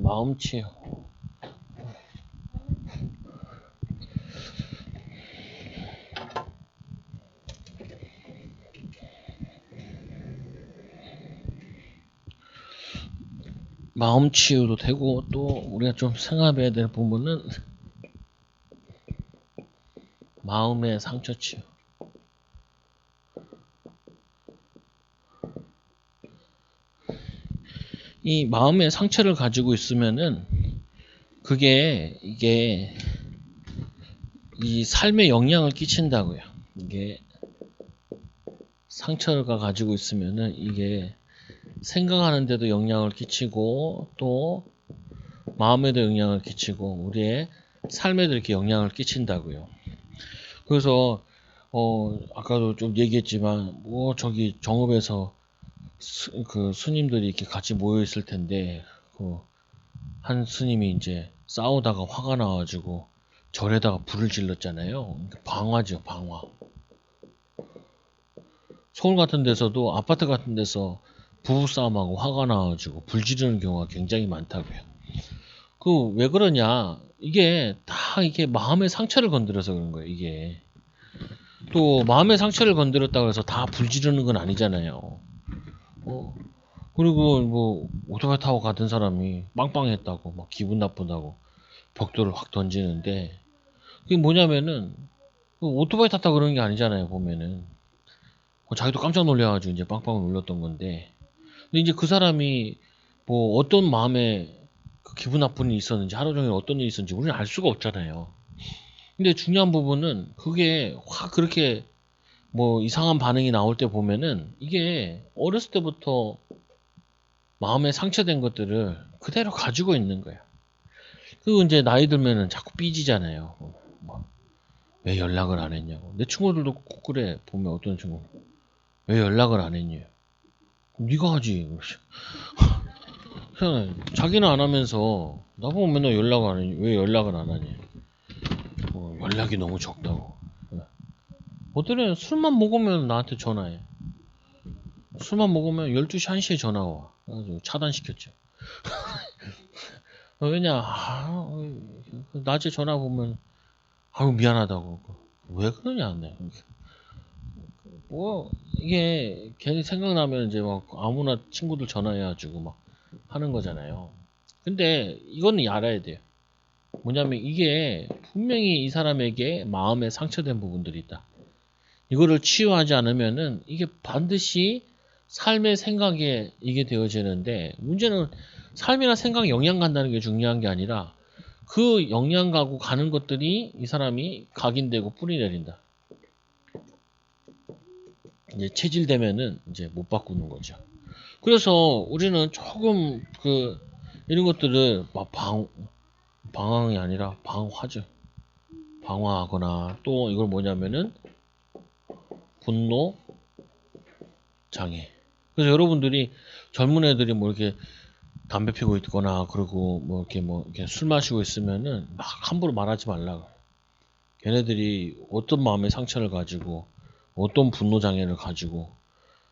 마음치유. 마음치유도 되고, 또 우리가 좀 생각해야 될 부분은 마음의 상처치유. 이 마음의 상처를 가지고 있으면은 이게 이 삶에 영향을 끼친다고요. 이게 상처가 가지고 있으면은 이게 생각하는 데도 영향을 끼치고, 또 마음에도 영향을 끼치고, 우리의 삶에도 이렇게 영향을 끼친다고요. 그래서 아까도 좀 얘기했지만, 저기 정읍에서 그 스님들이 이렇게 같이 모여 있을 텐데, 한 스님이 이제 싸우다가 화가 나가지고 절에다가 불을 질렀잖아요. 방화죠, 방화. 서울 같은 데서도 아파트 같은 데서 부부싸움하고 화가 나가지고 불 지르는 경우가 굉장히 많다고요. 왜 그러냐? 이게 마음의 상처를 건드려서 그런 거예요, 이게. 또 마음의 상처를 건드렸다고 해서 다 불 지르는 건 아니잖아요. 그리고 뭐 오토바이 타고 가던 사람이 빵빵했다고 막 기분 나쁘다고 벽돌을 확 던지는데, 그게 뭐냐면은 오토바이 탔다 그러는 게 아니잖아요, 보면은. 자기도 깜짝 놀래가지고 이제 빵빵 놀렸던 건데, 근데 이제 그 사람이 뭐 어떤 마음에 그 기분 나쁜 일이 있었는지, 하루 종일 어떤 일이 있었는지 우리는 알 수가 없잖아요. 근데 중요한 부분은 그게 확 그렇게 뭐 이상한 반응이 나올 때 보면은 이게 어렸을 때부터 마음에 상처된 것들을 그대로 가지고 있는 거야. 그리고 이제 나이 들면은 자꾸 삐지잖아요. 왜 연락을 안 했냐고. 내 친구들도 꼭 그래. 보면 어떤 친구 왜 연락을 안 했냐. 네가 하지. 그냥 자기는 안 하면서 나보고 맨날 연락을 안 했냐. 왜 연락을 안 하냐. 연락이 너무 적다고. 어들은 술만 먹으면 나한테 전화해. 술만 먹으면 12시 1시에 전화 와. 그래가지고 차단시켰죠. 왜냐, 낮에 전화 보면 아유 미안하다고. 왜 그러냐, 네. 이게 괜히 생각나면 이제 막 아무나 친구들 전화해가지고 막 하는 거잖아요. 근데 이거는 알아야 돼요. 뭐냐면 이게 분명히 이 사람에게 마음에 상처된 부분들이 있다. 이거를 치유하지 않으면은 이게 반드시 삶의 생각에 이게 되어지는데, 문제는 삶이나 생각에 영향 간다는 게 중요한 게 아니라 그 영향 가고 가는 것들이 이 사람이 각인되고 뿌리 내린다. 이제 체질되면은 이제 못 바꾸는 거죠. 그래서 우리는 조금 이런 것들을 막 방황이 아니라 방화죠. 방화하거나, 또 이걸 뭐냐면은 분노 장애. 그래서 여러분들이 젊은 애들이 뭐 이렇게 담배 피고 있거나, 그리고 뭐 이렇게 술 마시고 있으면은 막 함부로 말하지 말라고. 걔네들이 어떤 마음의 상처를 가지고 어떤 분노 장애를 가지고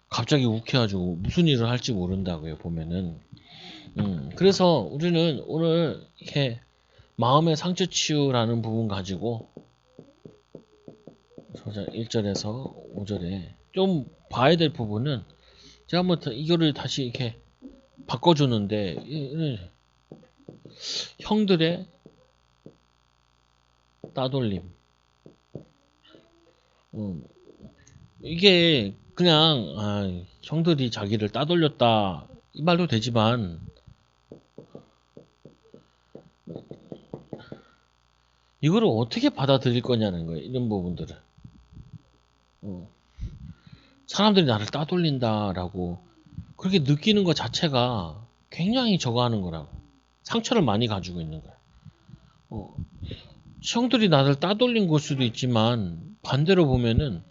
갑자기 욱해가지고 무슨 일을 할지 모른다고요, 보면은. 그래서 우리는 오늘 이렇게 마음의 상처 치유라는 부분 가지고 1절에서 5절에 좀 봐야 될 부분은, 제가 한번 이거를 다시 이렇게 바꿔주는데, 형들의 따돌림. 이게 그냥 형들이 자기를 따돌렸다 이 말도 되지만, 이거를 어떻게 받아들일 거냐는 거예요. 이런 부분들을. 사람들이 나를 따돌린다라고 그렇게 느끼는 것 자체가 굉장히 저거 하는 거라고. 상처를 많이 가지고 있는 거야. 형들이 나를 따돌린 걸 수도 있지만, 반대로 보면은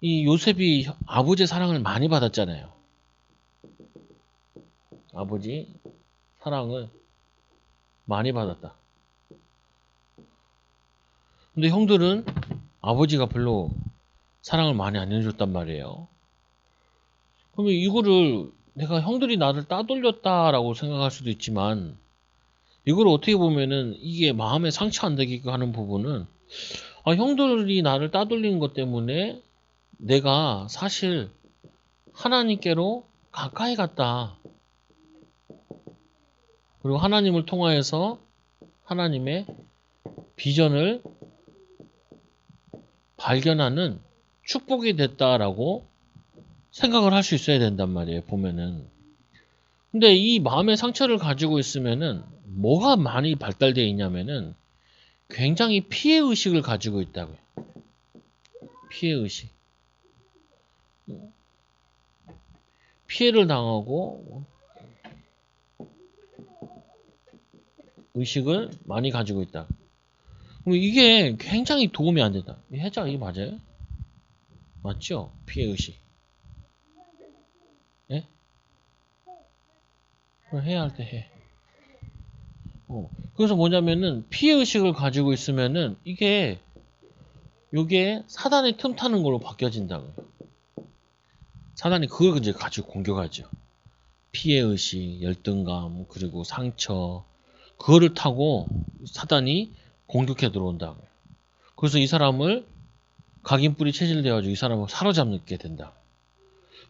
이 요셉이 아버지의 사랑을 많이 받았잖아요. 아버지 사랑을 많이 받았다. 근데 형들은 아버지가 별로 사랑을 많이 안 해줬단 말이에요. 그러면 이거를 내가 형들이 나를 따돌렸다라고 생각할 수도 있지만, 이걸 어떻게 보면은 이게 마음에 상처 안 되게끔 하는 부분은 형들이 나를 따돌리는 것 때문에 내가 사실 하나님께로 가까이 갔다. 그리고 하나님을 통하여서 하나님의 비전을 발견하는 축복이 됐다라고 생각을 할 수 있어야 된단 말이에요, 보면은. 근데 이 마음의 상처를 가지고 있으면은 뭐가 많이 발달되어 있냐면은 굉장히 피해의식을 가지고 있다고요. 피해의식. 피해를 당하고 의식을 많이 가지고 있다. 그럼 이게 굉장히 도움이 안 된다. 해자 이게 맞아요? 맞죠? 피해의식. 예? 그럼 해야 할 때 해. 그래서 뭐냐면은 피해의식을 가지고 있으면은 요게 사단의 틈타는 걸로 바뀌어진다고요. 사단이 그걸 이제 가지고 공격하죠. 피해의식, 열등감, 그리고 상처, 그거를 타고 사단이 공격해 들어온다고요. 그래서 이 사람을 각인뿔이 체질돼가지고 이 사람을 사로잡게 된다.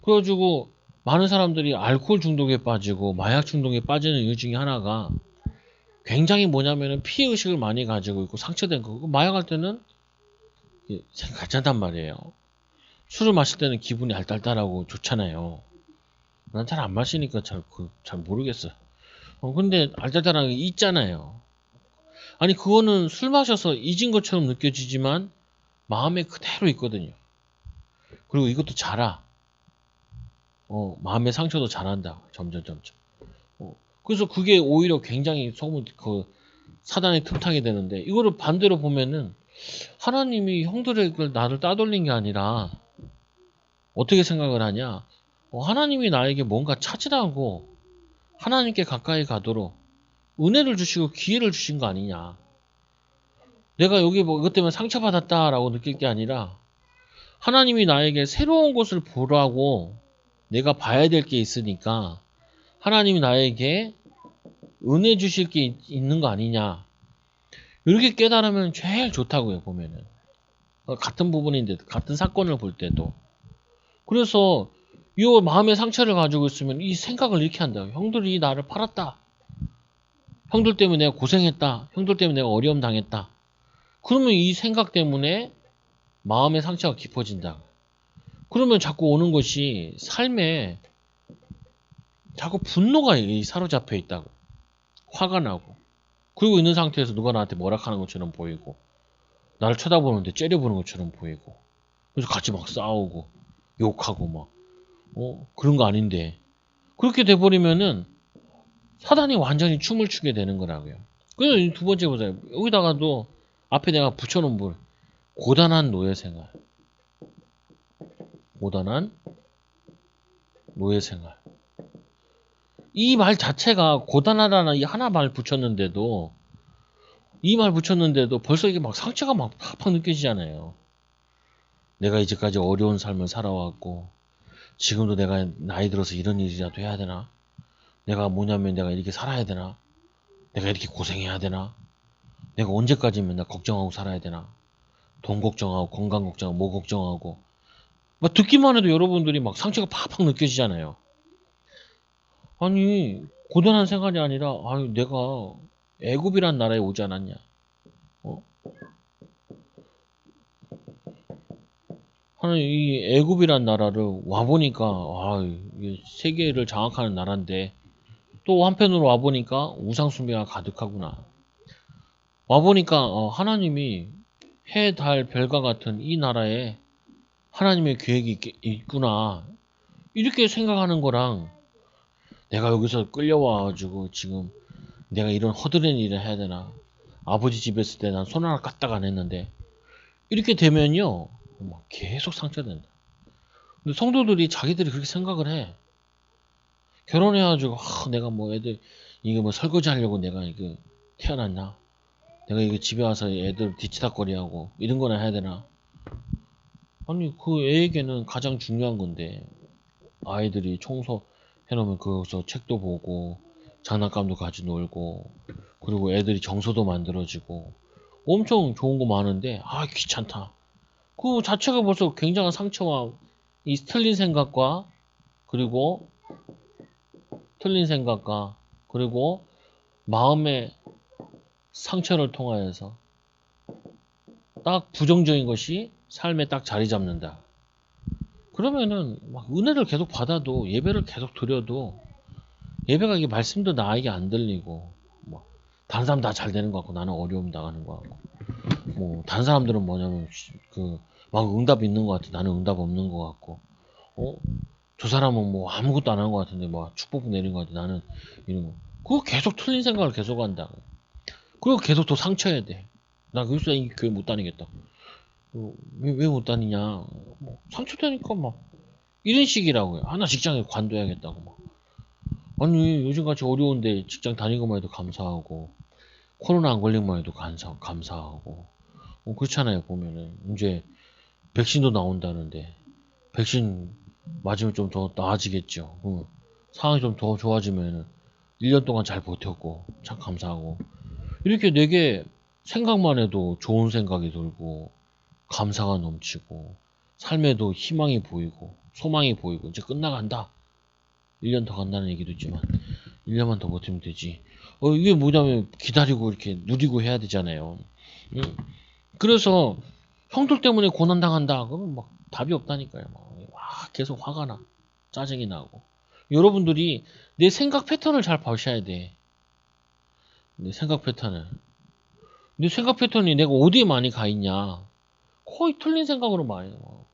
그래가지고 많은 사람들이 알코올 중독에 빠지고 마약 중독에 빠지는 이유 중에 하나가 굉장히 뭐냐면은 피해의식을 많이 가지고 있고 상처된 거고, 마약할 때는 괜찮단 말이에요. 술을 마실 때는 기분이 알딸딸하고 좋잖아요. 난 잘 안 마시니까 잘 모르겠어요. 근데 알딸딸한 게 있잖아요. 아니, 그거는 술 마셔서 잊은 것처럼 느껴지지만 마음에 그대로 있거든요. 그리고 이것도 자라. 마음의 상처도 자란다. 점점. 그래서 그게 오히려 굉장히 사단의 틈타게 되는데, 이거를 반대로 보면은 하나님이 형들의 나를 따돌린 게 아니라 어떻게 생각을 하냐? 하나님이 나에게 뭔가 찾으라고 하나님께 가까이 가도록 은혜를 주시고 기회를 주신 거 아니냐. 내가 여기 뭐 이것 때문에 상처받았다라고 느낄 게 아니라 하나님이 나에게 새로운 곳을 보라고 내가 봐야 될 게 있으니까 하나님이 나에게 은혜 주실 게 있는 거 아니냐. 이렇게 깨달으면 제일 좋다고요, 보면은. 같은 부분인데, 같은 사건을 볼 때도. 그래서 이 마음의 상처를 가지고 있으면 이 생각을 이렇게 한다. 형들이 나를 팔았다. 형들 때문에 내가 고생했다. 형들 때문에 내가 어려움 당했다. 그러면 이 생각 때문에 마음의 상처가 깊어진다. 그러면 자꾸 오는 것이 삶에 자꾸 분노가 사로잡혀 있다고. 화가 나고. 그리고 있는 상태에서 누가 나한테 뭐라 하는 것처럼 보이고, 나를 쳐다보는데 째려보는 것처럼 보이고, 그래서 같이 막 싸우고 욕하고 막 그런 거 아닌데, 그렇게 돼버리면은 사단이 완전히 춤을 추게 되는 거라고요. 그래서 두 번째 보세요. 여기다가도 앞에 내가 붙여놓은 분, 고단한 노예 생활. 고단한 노예 생활. 이 말 자체가 고단하다는 이 하나 말 붙였는데도, 이 말 붙였는데도 벌써 이게 막 상처가 막 팍팍 느껴지잖아요. 내가 이제까지 어려운 삶을 살아왔고, 지금도 내가 나이 들어서 이런 일이라도 해야 되나? 내가 뭐냐면 내가 이렇게 살아야 되나? 내가 이렇게 고생해야 되나? 내가 언제까지 맨날 걱정하고 살아야 되나? 돈 걱정하고 건강 걱정하고 뭐 걱정하고 막 듣기만 해도 여러분들이 막 상처가 팍팍 느껴지잖아요. 아니, 고단한 생활이 아니라 내가 애굽이란 나라에 오지 않았냐? 어? 하나님, 이 애굽이란 나라를 와 보니까 이게 세계를 장악하는 나라인데, 또 한편으로 와 보니까 우상 숭배가 가득하구나. 와 보니까 하나님이 해, 달, 별과 같은 이 나라에 하나님의 계획이 있구나. 이렇게 생각하는 거랑, 내가 여기서 끌려와가지고 지금 내가 이런 허드렛 일을 해야 되나? 아버지 집에 있을 때 난 손 하나 까딱 안 했는데, 이렇게 되면요 막 계속 상처된다. 근데 성도들이 자기들이 그렇게 생각을 해. 결혼해가지고 내가 뭐 애들 이게 뭐 설거지 하려고 내가 이거 태어났나? 내가 이거 집에 와서 애들 뒤치다거리하고 이런 거나 해야 되나? 아니, 그 애에게는 가장 중요한 건데, 아이들이 청소 해놓으면 거기서 책도 보고 장난감도 가지고 놀고 그리고 애들이 정서도 만들어지고 엄청 좋은 거 많은데 귀찮다. 그 자체가 벌써 굉장한 상처와 이 그리고 틀린 생각과 그리고 마음의 상처를 통하여서 딱 부정적인 것이 삶에 딱 자리 잡는다. 그러면은 막 은혜를 계속 받아도 예배를 계속 드려도 예배가 이게 말씀도 나에게 안 들리고 뭐 다른 사람 다 잘 되는 것 같고 나는 어려움 당하는 것 같고 뭐 다른 사람들은 뭐냐면 그 막 응답 있는 것 같아 나는 응답 없는 것 같고 저 사람은 뭐 아무것도 안 하는 것 같은데 뭐 축복 내린 것 같아 나는 이런 거 그거 계속 틀린 생각을 계속 한다. 그리고 계속 더 상처해야 돼. 나 그래서 이 교회 못 다니겠다. 왜 못 다니냐? 뭐 상처되니까 막 이런 식이라고요. 하나 직장에 관둬야겠다고 막. 아니 요즘같이 어려운데 직장 다니는 것만 해도 감사하고 코로나 안 걸린 것만 해도 감사하고 그렇잖아요 보면은 이제 백신도 나온다는데 백신 맞으면 좀 더 나아지겠죠. 상황이 좀 더 좋아지면 1년 동안 잘 버텼고 참 감사하고 이렇게 내게 생각만 해도 좋은 생각이 들고 감사가 넘치고 삶에도 희망이 보이고 소망이 보이고 이제 끝나간다. 1년 더 간다는 얘기도 있지만 1년만 더 버티면 되지. 이게 뭐냐면 기다리고 이렇게 누리고 해야 되잖아요. 응? 그래서 형들 때문에 고난 당한다. 그러면 막 답이 없다니까요. 계속 화가 나. 짜증이 나고. 여러분들이 내 생각 패턴을 잘 보셔야 돼. 내 생각 패턴을. 내 생각 패턴이 내가 어디에 많이 가 있냐. 거의 틀린 생각으로 많이 나와.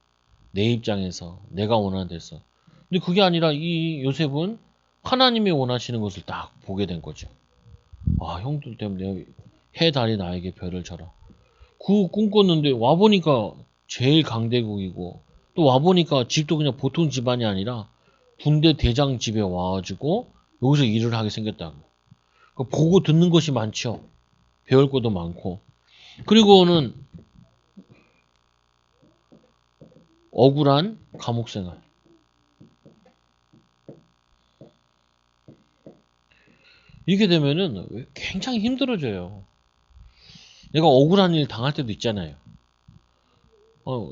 내 입장에서 내가 원하는 데서. 근데 그게 아니라 이 요셉은 하나님이 원하시는 것을 딱 보게 된 거죠. 형들 때문에 해 달이 나에게 별을 쳐라. 그 꿈꿨는데 와보니까 제일 강대국이고 또 와보니까 집도 그냥 보통 집안이 아니라 군대 대장 집에 와가지고 여기서 일을 하게 생겼다. 그러니까 보고 듣는 것이 많죠. 배울 것도 많고. 그리고는 억울한 감옥 생활. 이렇게 되면은 굉장히 힘들어져요. 내가 억울한 일 당할 때도 있잖아요.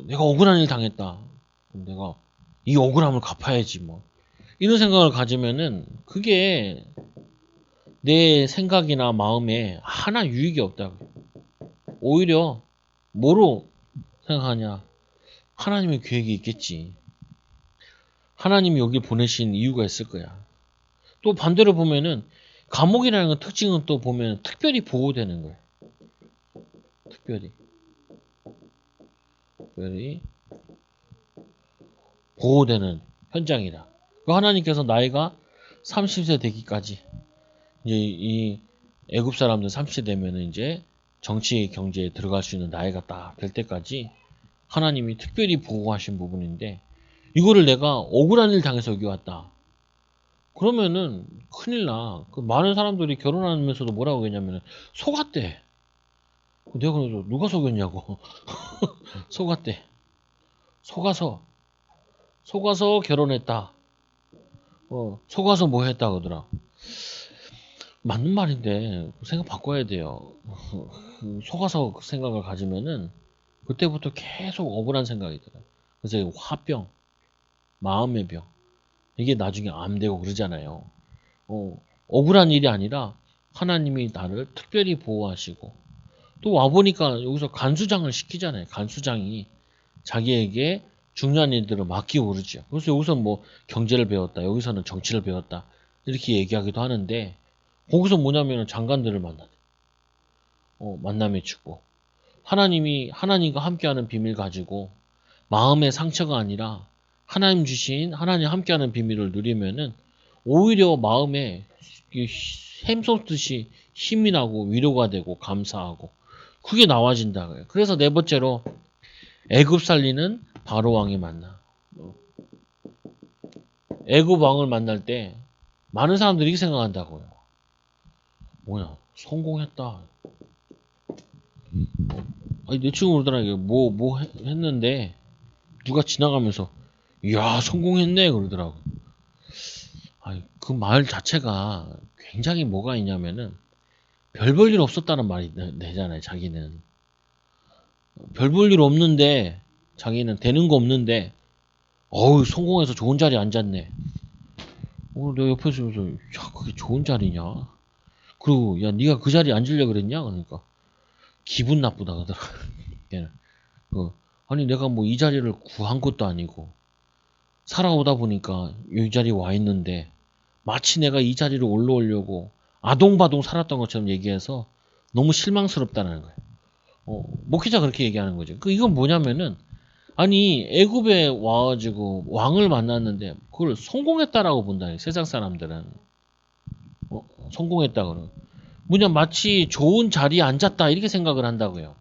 내가 억울한 일 당했다. 그럼 내가 이 억울함을 갚아야지 뭐. 이런 생각을 가지면은 그게 내 생각이나 마음에 하나 유익이 없다고. 오히려 뭐로 생각하냐? 하나님의 계획이 있겠지. 하나님이 여기 보내신 이유가 있을 거야. 또 반대로 보면은 감옥이라는 건 특징은 또 보면 특별히 보호되는 거예요. 특별히 보호되는 현장이다. 그 하나님께서 나이가 30세 되기까지 이제 이 애굽 사람들 30세 되면은 이제 정치 경제에 들어갈 수 있는 나이가 딱 될 때까지 하나님이 특별히 보호하신 부분인데 이거를 내가 억울한 일 당해서 여기 왔다. 그러면은 큰일 나. 그 많은 사람들이 결혼하면서도 뭐라고 했냐면은 속았대. 내가 그래서 누가 속였냐고. 속았대. 속아서 결혼했다. 속아서 뭐 했다 그러더라. 맞는 말인데 생각 바꿔야 돼요. 속아서 그 생각을 가지면은 그때부터 계속 억울한 생각이 들어요. 그래서 화병, 마음의 병 이게 나중에 암 되고 그러잖아요. 억울한 일이 아니라 하나님이 나를 특별히 보호하시고 또 와보니까 여기서 간수장을 시키잖아요. 간수장이 자기에게 중요한 일들을 맡기고 그러죠. 그래서 여기서 뭐 경제를 배웠다. 여기서는 정치를 배웠다. 이렇게 얘기하기도 하는데 거기서 뭐냐면 장관들을 만나 맺히고 하나님이 하나님과 함께하는 비밀 가지고 마음의 상처가 아니라 하나님 주신 하나님 함께하는 비밀을 누리면은 오히려 마음에 샘솟듯이 힘이 나고 위로가 되고 감사하고 그게 나와진다 그래요. 그래서 네 번째로 애굽 살리는 바로 왕이 만나. 애굽 왕을 만날 때 많은 사람들이 이렇게 생각한다고요. 뭐야 성공했다. 아니 내 친구 그러더라. 뭐 했는데 누가 지나가면서 이야 성공했네 그러더라고. 아니 그 말 자체가 굉장히 뭐가 있냐면은 별 볼 일 없었다는 말이 되잖아요. 자기는 별 볼 일 없는데, 자기는 되는 거 없는데, 어우 성공해서 좋은 자리에 앉았네. 내가 옆에서 야 그게 좋은 자리냐? 그리고 야 네가 그 자리에 앉으려 그랬냐? 그러니까 기분 나쁘다 그러더라. 걔는. 아니 내가 뭐 이 자리를 구한 것도 아니고 살아오다 보니까 이 자리에 와 있는데 마치 내가 이 자리로 올라오려고 아동바동 살았던 것처럼 얘기해서 너무 실망스럽다는 거예요. 목회자 그렇게 얘기하는 거죠. 이건 뭐냐면은 아니 애굽에 와가지고 왕을 만났는데 그걸 성공했다라고 본다. 세상 사람들은 성공했다 그러. 뭐냐 마치 좋은 자리에 앉았다 이렇게 생각을 한다고요.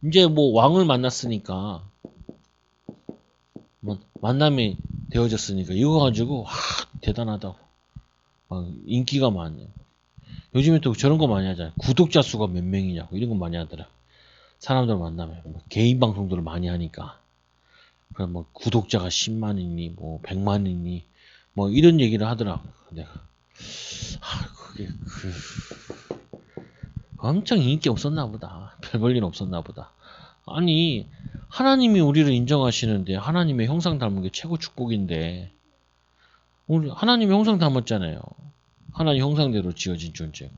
이제 뭐 왕을 만났으니까 뭐 만남이 되어졌으니까 이거 가지고 대단하다고 막 인기가 많네. 요즘에 또 저런 거 많이 하잖아요. 구독자 수가 몇 명이냐고 이런 거 많이 하더라. 사람들 만나면 뭐 개인 방송들을 많이 하니까 그럼 뭐 구독자가 10만이니 뭐 100만이니 뭐 이런 얘기를 하더라고. 내가 그게 엄청 인기 없었나 보다. 별 볼 일 없었나 보다. 아니 하나님이 우리를 인정하시는데 하나님의 형상 닮은 게 최고 축복인데 우리 하나님의 형상 닮았잖아요. 하나님 형상대로 지어진 존재고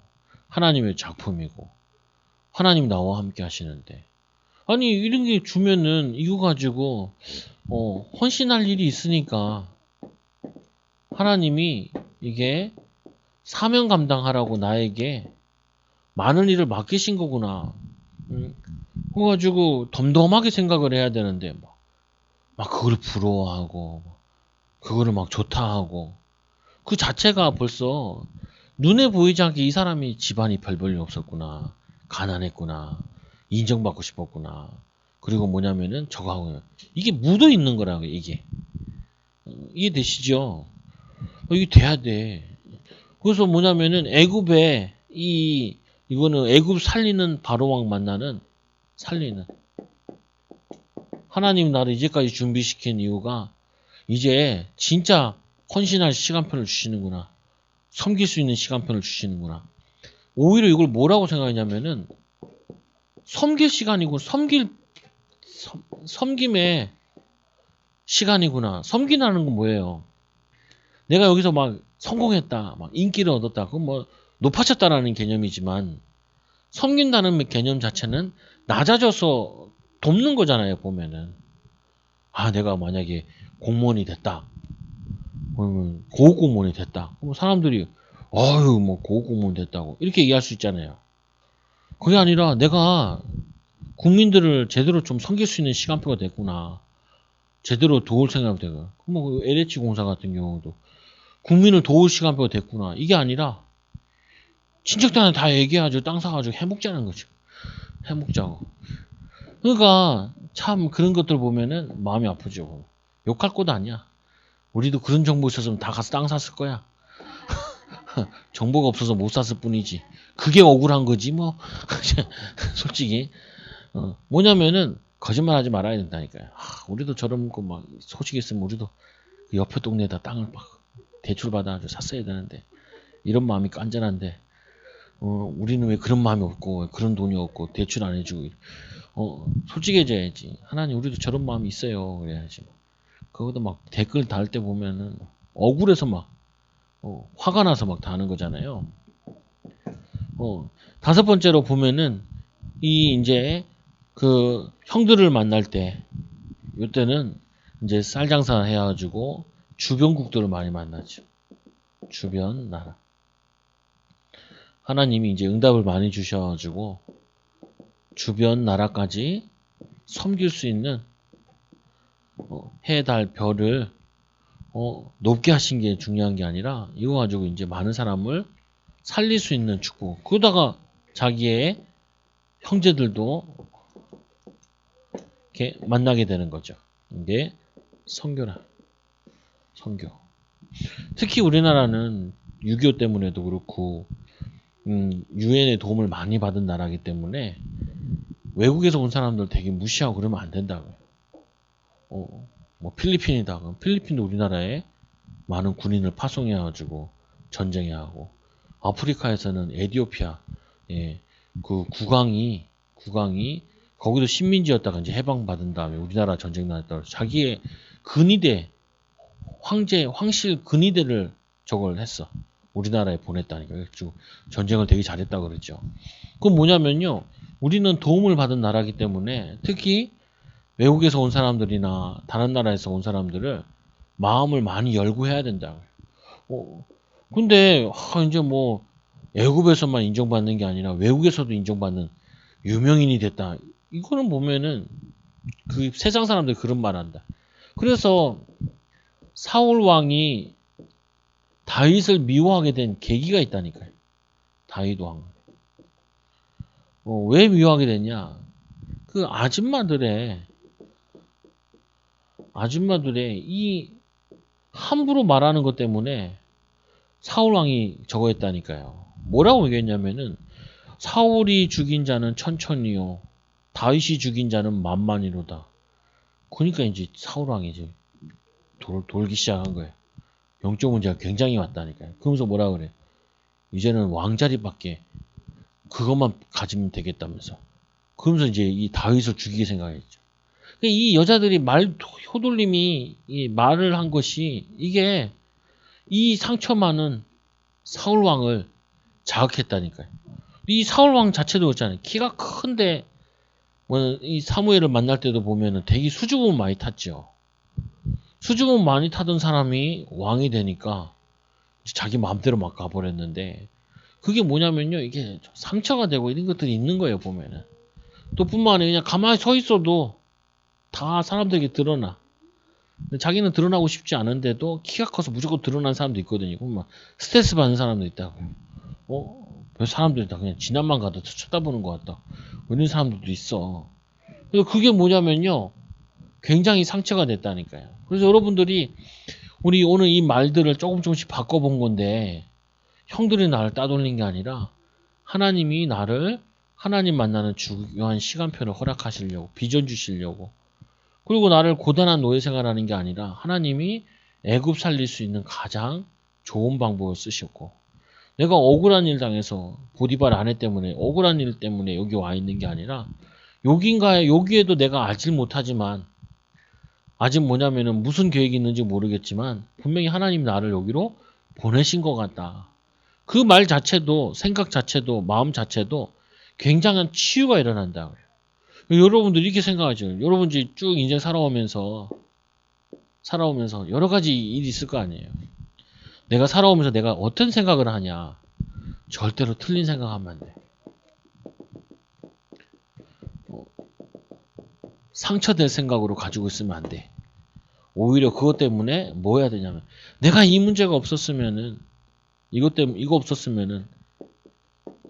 하나님의 작품이고 하나님 나와 함께 하시는데 아니 이런 게 주면은 이거 가지고 헌신할 일이 있으니까 하나님이 이게 사명 감당하라고 나에게 많은 일을 맡기신 거구나. 그래가지고 덤덤하게 생각을 해야 되는데 막 그걸 부러워하고 그거를 막 좋다 하고 그 자체가 벌써 눈에 보이지 않게 이 사람이 집안이 별 볼 일 없었구나. 가난했구나. 인정받고 싶었구나. 그리고 뭐냐면은 저거 하고 이게 묻어 있는 거라고 이게. 이해되시죠? 이게 돼야 돼. 그래서 뭐냐면은 애굽에 이거는 애굽 살리는 바로왕 만나는 살리는 하나님 나를 이제까지 준비시킨 이유가 이제 진짜 헌신할 시간표를 주시는구나. 섬길 수 있는 시간표를 주시는구나. 오히려 이걸 뭐라고 생각하냐면은 섬길 시간이고 섬김의 시간이구나. 섬기라는 건 뭐예요? 내가 여기서 막 성공했다, 막 인기를 얻었다, 그건 뭐 높아졌다라는 개념이지만 섬긴다는 개념 자체는 낮아져서 돕는 거잖아요. 보면은 내가 만약에 공무원이 됐다, 그러면 고급 공무원이 됐다, 그럼 사람들이 어휴 뭐 고급 공무원 됐다고 이렇게 얘기할 수 있잖아요. 그게 아니라 내가 국민들을 제대로 좀 섬길 수 있는 시간표가 됐구나. 제대로 도울 생각이 되고. 뭐 LH 공사 같은 경우도 국민을 도울 시간표가 됐구나. 이게 아니라 친척들한테 다 얘기해가지고 땅 사가지고 해먹자는 거죠. 해먹자고. 그러니까 참 그런 것들 보면은 마음이 아프죠. 욕할 것도 아니야. 우리도 그런 정보 있었으면 다 가서 땅 샀을 거야. 정보가 없어서 못 샀을 뿐이지. 그게 억울한 거지 뭐. 솔직히 뭐냐면은 거짓말하지 말아야 된다니까요. 우리도 저런 거 막 소식 있으면 우리도 그 옆에 동네에다 땅을 막 대출 받아가지고 샀어야 되는데 이런 마음이 깐전한데 우리는 왜 그런 마음이 없고 왜 그런 돈이 없고 대출 안 해주고 솔직해져야지. 하나님 우리도 저런 마음이 있어요. 그래야지. 그거도 막 댓글 달 때 보면은 억울해서 막 화가 나서 막 다는 거잖아요. 다섯 번째로 보면은 이제 그 형들을 만날 때 이때는 이제 쌀 장사 해가지고 주변국들을 많이 만나죠. 주변 나라. 하나님이 이제 응답을 많이 주셔가지고 주변 나라까지 섬길 수 있는 해, 달, 별을 높게 하신 게 중요한 게 아니라 이거 가지고 이제 많은 사람을 살릴 수 있는 축복. 그러다가 자기의 형제들도 이렇게 만나게 되는 거죠. 이게 선교라. 선교. 특히 우리나라는 6.25 때문에도 그렇고 유엔의 도움을 많이 받은 나라이기 때문에 외국에서 온 사람들 되게 무시하고 그러면 안 된다고요. 뭐 필리핀이다. 그럼 필리핀도 우리나라에 많은 군인을 파송해가지고 전쟁해 하고 아프리카에서는 에티오피아, 예, 그 국왕이 거기도 식민지였다가 이제 해방받은 다음에 우리나라 전쟁 나왔다고 자기의 근위대 황실 근위대를 저걸 했어. 우리나라에 보냈다니까. 그래가지고 전쟁을 되게 잘했다 그랬죠. 그건 뭐냐면요. 우리는 도움을 받은 나라기 때문에 특히 외국에서 온 사람들이나 다른 나라에서 온 사람들을 마음을 많이 열고 해야 된다. 어, 근데 이제 뭐 애국에서만 인정받는 게 아니라 외국에서도 인정받는 유명인이 됐다. 이거는 보면은 그 세상 사람들이 그런 말 한다. 그래서 사울 왕이 다윗을 미워하게 된 계기가 있다니까요. 다윗 왕. 왜 미워하게 됐냐? 그 아줌마들의 이 함부로 말하는 것 때문에 사울 왕이 저거 했다니까요. 뭐라고 얘기했냐면은 사울이 죽인 자는 천천히요. 다윗이 죽인 자는 만만이로다. 그러니까 이제 사울 왕이 이제 돌기 시작한 거예요. 영적 문제가 굉장히 왔다니까요. 그러면서 뭐라 그래? 이제는 왕자리밖에 그것만 가지면 되겠다면서. 그러면서 이제 이 다윗을 죽이게 생각했죠. 이 여자들이 효돌림이 이 말을 한 것이 이게 이 상처만은 사울 왕을 자극했다니까요. 이 사울 왕 자체도 그렇잖아요. 키가 큰데 뭐 이 사무엘을 만날 때도 보면은 되게 수줍음 많이 탔죠. 수줍음 많이 타던 사람이 왕이 되니까 자기 마음대로 막 가버렸는데 그게 뭐냐면요. 이게 상처가 되고 이런 것들이 있는 거예요. 보면은. 또 뿐만 아니라 그냥 가만히 서 있어도 다 사람들에게 드러나. 자기는 드러나고 싶지 않은데도 키가 커서 무조건 드러나는 사람도 있거든요. 막 스트레스 받는 사람도 있다고. 왜 사람들이 다 그냥 지나만 가도 쳐다보는 것 같다. 이런 사람들도 있어. 그래서 그게 뭐냐면요. 굉장히 상처가 됐다니까요. 그래서 여러분들이 우리 오늘 이 말들을 조금씩 바꿔본 건데 형들이 나를 따돌린 게 아니라 하나님이 나를 하나님 만나는 중요한 시간표를 허락하시려고 비전 주시려고 그리고 나를 고단한 노예 생활하는 게 아니라 하나님이 애굽 살릴 수 있는 가장 좋은 방법을 쓰셨고 내가 억울한 일 당해서 보디발 아내 때문에 억울한 일 때문에 여기 와 있는 게 아니라 여기에도 내가 알질 못하지만 아직 뭐냐면은 무슨 계획이 있는지 모르겠지만 분명히 하나님 나를 여기로 보내신 것 같다. 그 말 자체도 생각 자체도 마음 자체도 굉장한 치유가 일어난다. 여러분들 이렇게 생각하죠. 여러분들이 쭉 인생 살아오면서 여러 가지 일이 있을 거 아니에요. 내가 살아오면서 내가 어떤 생각을 하냐. 절대로 틀린 생각하면 안 돼. 상처될 생각으로 가지고 있으면 안 돼. 오히려 그것 때문에 뭐 해야 되냐면 내가 이 문제가 없었으면은 이거 없었으면은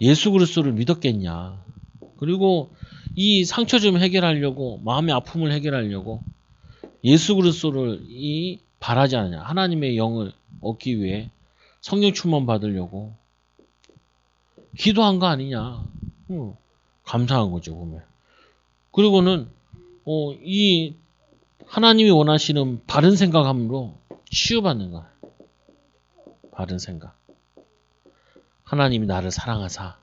예수 그리스도를 믿었겠냐. 그리고 이 상처 좀 해결하려고 마음의 아픔을 해결하려고 예수 그리스도를 바라지 않느냐. 하나님의 영을 얻기 위해 성령 충만 받으려고 기도한 거 아니냐. 감사한 거죠, 보면. 그리고는 이 하나님이 원하시는 바른 생각함으로 치유받는 거야. 바른 생각. 하나님이 나를 사랑하사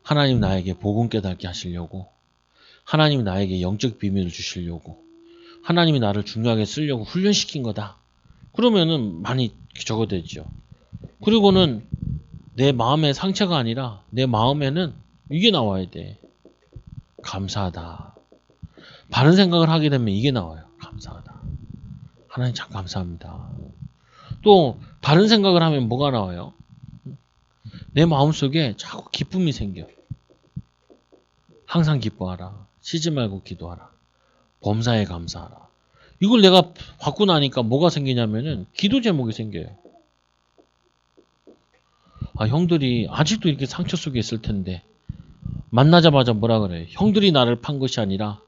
하나님 나에게 복음 깨닫게 하시려고 하나님이 나에게 영적 비밀을 주시려고 하나님이 나를 중요하게 쓰려고 훈련시킨 거다. 그러면은 많이 적어되죠. 그리고는 내 마음의 상처가 아니라 내 마음에는 이게 나와야 돼. 감사하다. 바른 생각을 하게 되면 이게 나와요. 감사하다. 하나님 참 감사합니다. 또 바른 생각을 하면 뭐가 나와요? 내 마음속에 자꾸 기쁨이 생겨. 항상 기뻐하라. 쉬지 말고 기도하라. 범사에 감사하라. 이걸 내가 받고 나니까 뭐가 생기냐면은 기도 제목이 생겨요. 형들이 아직도 이렇게 상처 속에 있을 텐데 만나자마자 뭐라 그래? 형들이 나를 판 것이 아니라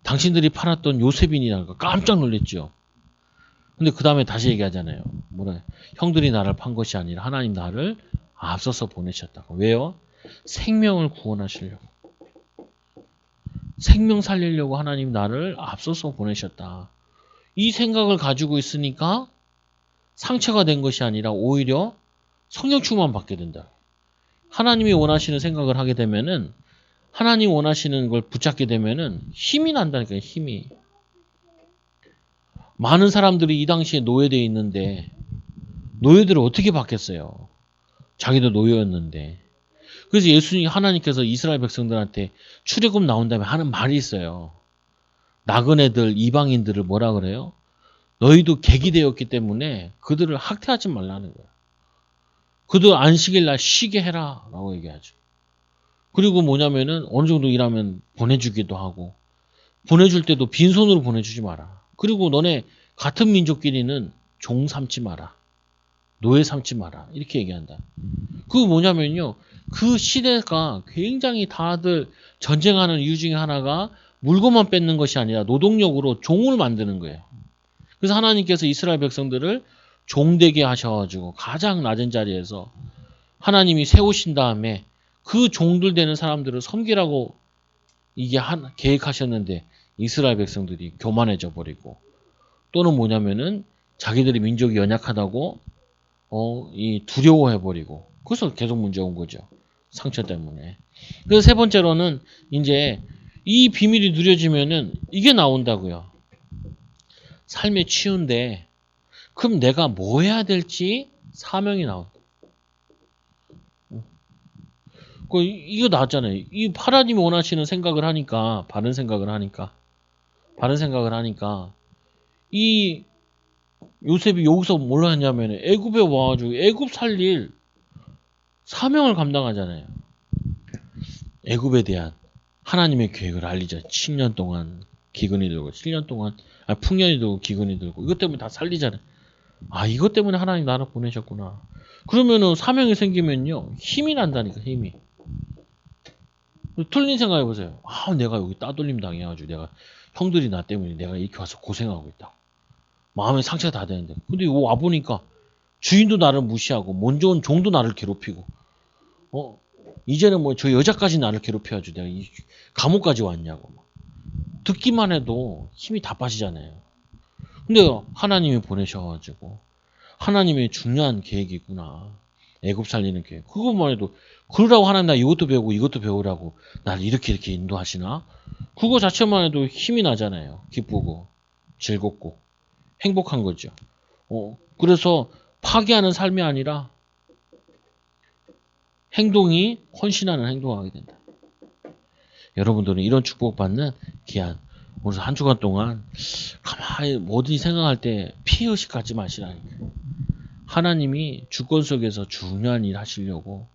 당신들이 팔았던 요셉인이라는 거 깜짝 놀랐죠. 근데 그 다음에 다시 얘기하잖아요. 뭐라? 형들이 나를 판 것이 아니라 하나님 나를 앞서서 보내셨다고. 왜요? 생명을 구원하시려고. 생명 살리려고 하나님 나를 앞서서 보내셨다. 이 생각을 가지고 있으니까 상처가 된 것이 아니라 오히려 성령 충만 받게 된다. 하나님이 원하시는 생각을 하게 되면은 하나님 원하시는 걸 붙잡게 되면은 힘이 난다니까요. 힘이. 많은 사람들이 이 당시에 노예되어 있는데 노예들을 어떻게 받겠어요? 자기도 노예였는데. 그래서 예수님 하나님께서 이스라엘 백성들한테 출애굽 나온 다음에 하는 말이 있어요. 나그네들 이방인들을 뭐라 그래요? 너희도 객이 되었기 때문에 그들을 학대하지 말라는 거야. 그들 안식일 날 쉬게 해라 라고 얘기하죠. 그리고 뭐냐면은 어느 정도 일하면 보내주기도 하고 보내줄 때도 빈손으로 보내주지 마라. 그리고 너네 같은 민족끼리는 종 삼지 마라. 노예 삼지 마라. 이렇게 얘기한다. 그거 뭐냐면요. 그 시대가 굉장히 다들 전쟁하는 이유 중에 하나가 물건만 뺏는 것이 아니라 노동력으로 종을 만드는 거예요. 그래서 하나님께서 이스라엘 백성들을 종되게 하셔가지고 가장 낮은 자리에서 하나님이 세우신 다음에 그 종들 되는 사람들을 섬기라고 이게 계획하셨는데 이스라엘 백성들이 교만해져 버리고 또는 뭐냐면은 자기들이 민족이 연약하다고 이 두려워해 버리고 그래서 계속 문제 온 거죠. 상처 때문에. 그래서 세 번째로는 이제 이 비밀이 누려지면은 이게 나온다고요. 삶의 치유인데 그럼 내가 뭐 해야 될지 사명이 나온다. 이거 나왔잖아요. 이 하나님이 원하시는 생각을 하니까 바른 생각을 하니까 이 요셉이 여기서 뭘 하냐면 애굽에 와가지고 애굽 살릴 사명을 감당하잖아요. 애굽에 대한 하나님의 계획을 알리자. 10년 동안 기근이 들고 7년 동안 풍년이 들고 기근이 들고 이것 때문에 다 살리잖아요. 아 이것 때문에 하나님 나를 보내셨구나. 그러면은 사명이 생기면요 힘이 난다니까 힘이. 틀린 생각해 보세요. 아 내가 여기 따돌림 당해가지고 내가 형들이 나 때문에 내가 이렇게 와서 고생하고 있다. 마음에 상처가 다 되는데 근데 이거 와보니까 주인도 나를 무시하고 먼저 온 종도 나를 괴롭히고 이제는 뭐 저 여자까지 나를 괴롭혀가지고 내가 이 감옥까지 왔냐고 듣기만 해도 힘이 다 빠지잖아요. 근데 하나님이 보내셔가지고 하나님의 중요한 계획이구나. 애굽 살리는 계획. 그것만 해도 그러라고 하나님 나 이것도 배우고 이것도 배우라고 나를 이렇게 인도하시나? 그거 자체만 해도 힘이 나잖아요. 기쁘고 즐겁고 행복한 거죠. 그래서 파괴하는 삶이 아니라 행동이 헌신하는 행동을 하게 된다. 여러분들은 이런 축복받는 귀한 오늘 한 주간 동안 가만히 뭐든지 생각할 때 피해의식 갖지 마시라니까. 하나님이 주권 속에서 중요한 일 하시려고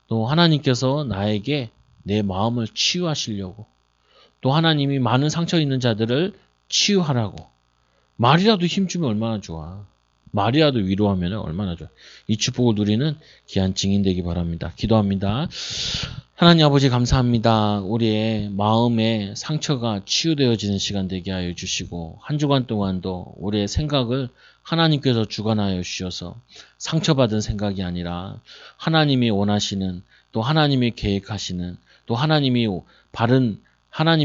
또 하나님께서 나에게 내 마음을 치유하시려고 또 하나님이 많은 상처 있는 자들을 치유하라고 말이라도 힘주면 얼마나 좋아. 말이라도 위로하면 얼마나 좋아. 이 축복을 누리는 귀한 증인 되기 바랍니다. 기도합니다. 하나님 아버지 감사합니다. 우리의 마음의 상처가 치유되어지는 시간 되게 하여 주시고 한 주간 동안도 우리의 생각을 하나님께서 주관하여 주셔서 상처받은 생각이 아니라 하나님이 원하시는 또 하나님이 계획하시는 또 하나님이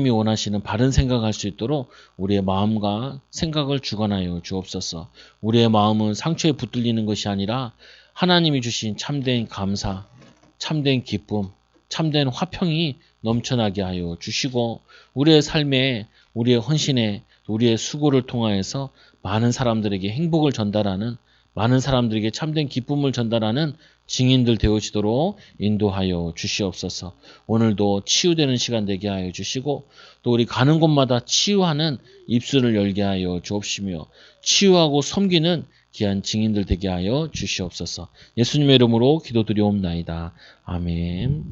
원하시는 바른 생각할 수 있도록 우리의 마음과 생각을 주관하여 주옵소서. 우리의 마음은 상처에 붙들리는 것이 아니라 하나님이 주신 참된 감사, 참된 기쁨, 참된 화평이 넘쳐나게 하여 주시고 우리의 삶에 우리의 헌신에 우리의 수고를 통하여서 많은 사람들에게 행복을 전달하는 많은 사람들에게 참된 기쁨을 전달하는 증인들 되어지도록 인도하여 주시옵소서. 오늘도 치유되는 시간 되게 하여 주시고 또 우리 가는 곳마다 치유하는 입술을 열게 하여 주옵시며 치유하고 섬기는 귀한 증인들 되게 하여 주시옵소서. 예수님의 이름으로 기도드리옵나이다. 아멘.